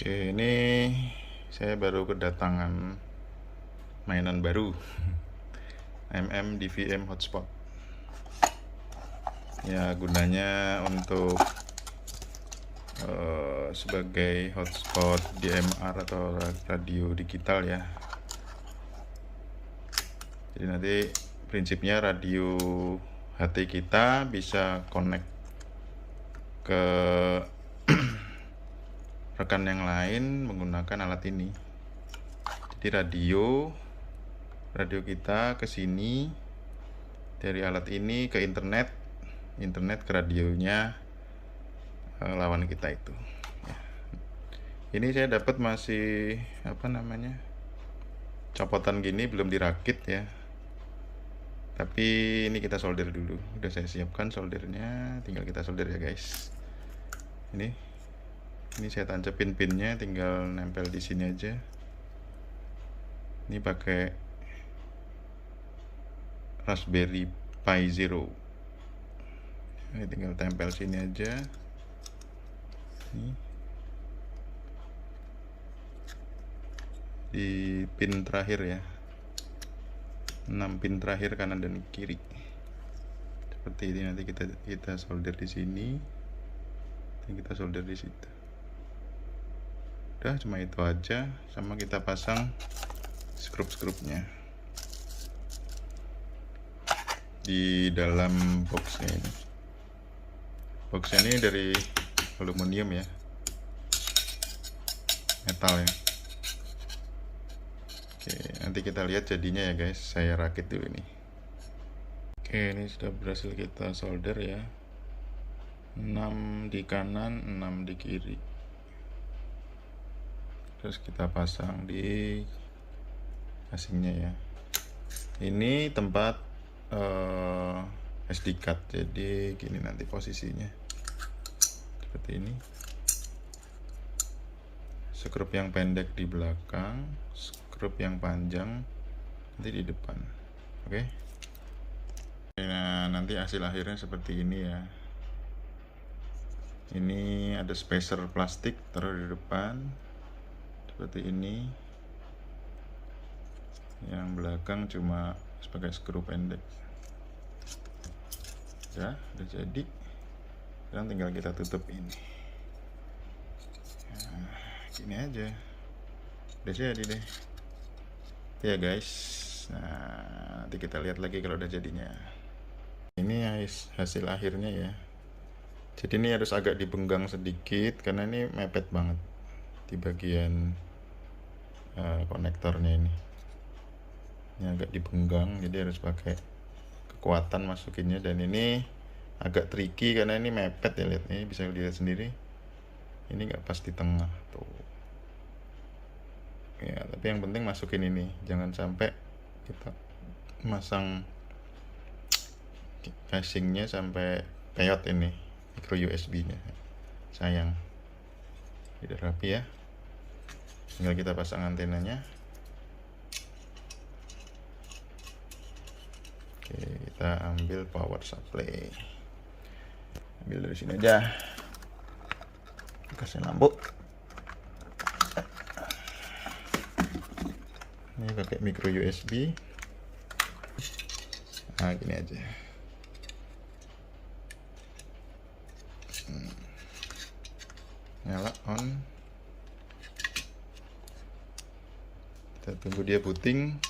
Oke, ini saya baru kedatangan mainan baru. DVM hotspot. Ya, gunanya untuk sebagai hotspot DMR atau radio digital ya. Jadi nanti prinsipnya radio HT kita bisa connect ke rekan yang lain menggunakan alat ini. Jadi radio kita ke sini dari alat ini ke internet ke radionya lawan kita itu ya. Ini saya dapat masih copotan gini, belum dirakit ya, tapi ini kita solder dulu. Udah saya siapkan soldernya, tinggal kita solder ya guys. Ini saya tancapin pinnya, tinggal nempel di sini aja. Ini pakai Raspberry Pi Zero. Ini tinggal tempel sini aja. Ini di pin terakhir ya, 6 pin terakhir kanan dan kiri. Seperti ini. Nanti kita solder di sini, dan kita solder di situ. Udah, cuma itu aja. Sama kita pasang skrup-skrupnya di dalam boxnya ini. Boxnya ini dari aluminium ya, metal ya. Oke, nanti kita lihat jadinya ya guys. Saya rakit dulu ini. Oke, ini sudah berhasil kita solder ya, 6 di kanan, 6 di kiri. Terus kita pasang di casingnya ya. Ini tempat SD card, jadi gini nanti posisinya seperti ini. Skrup yang pendek di belakang, skrup yang panjang nanti di depan. Oke. Nah, nanti hasil akhirnya seperti ini ya. Ini ada spacer plastik taruh di depan seperti ini. Yang belakang cuma sebagai skru pendek. Udah jadi. Sekarang tinggal kita tutup ini. Nah, gini aja. Udah jadi deh. Ya guys. Nah, nanti kita lihat lagi kalau udah jadinya. Ini hasil akhirnya ya. Jadi ini harus agak dibenggang sedikit karena ini mepet banget di bagian konektornya ini. Ini agak dibenggang, jadi harus pakai kekuatan masukinnya. Dan ini agak tricky karena ini mepet ya, lihat ini, bisa dilihat sendiri. Ini nggak pas di tengah tuh. Ya, tapi yang penting masukin ini, jangan sampai kita masang casingnya sampai peot ini micro USB-nya. Sayang. Tidak rapi ya. Tinggal kita pasang antenanya. Oke, kita ambil power supply. Ambil dari sini aja. Kasih lampu. Ini pakai micro USB. Nah, gini aja. Nyala on. Kita tunggu dia booting.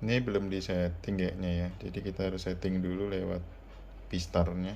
Ini belum disetting kayaknya ya, jadi kita harus setting dulu lewat P-Star-nya.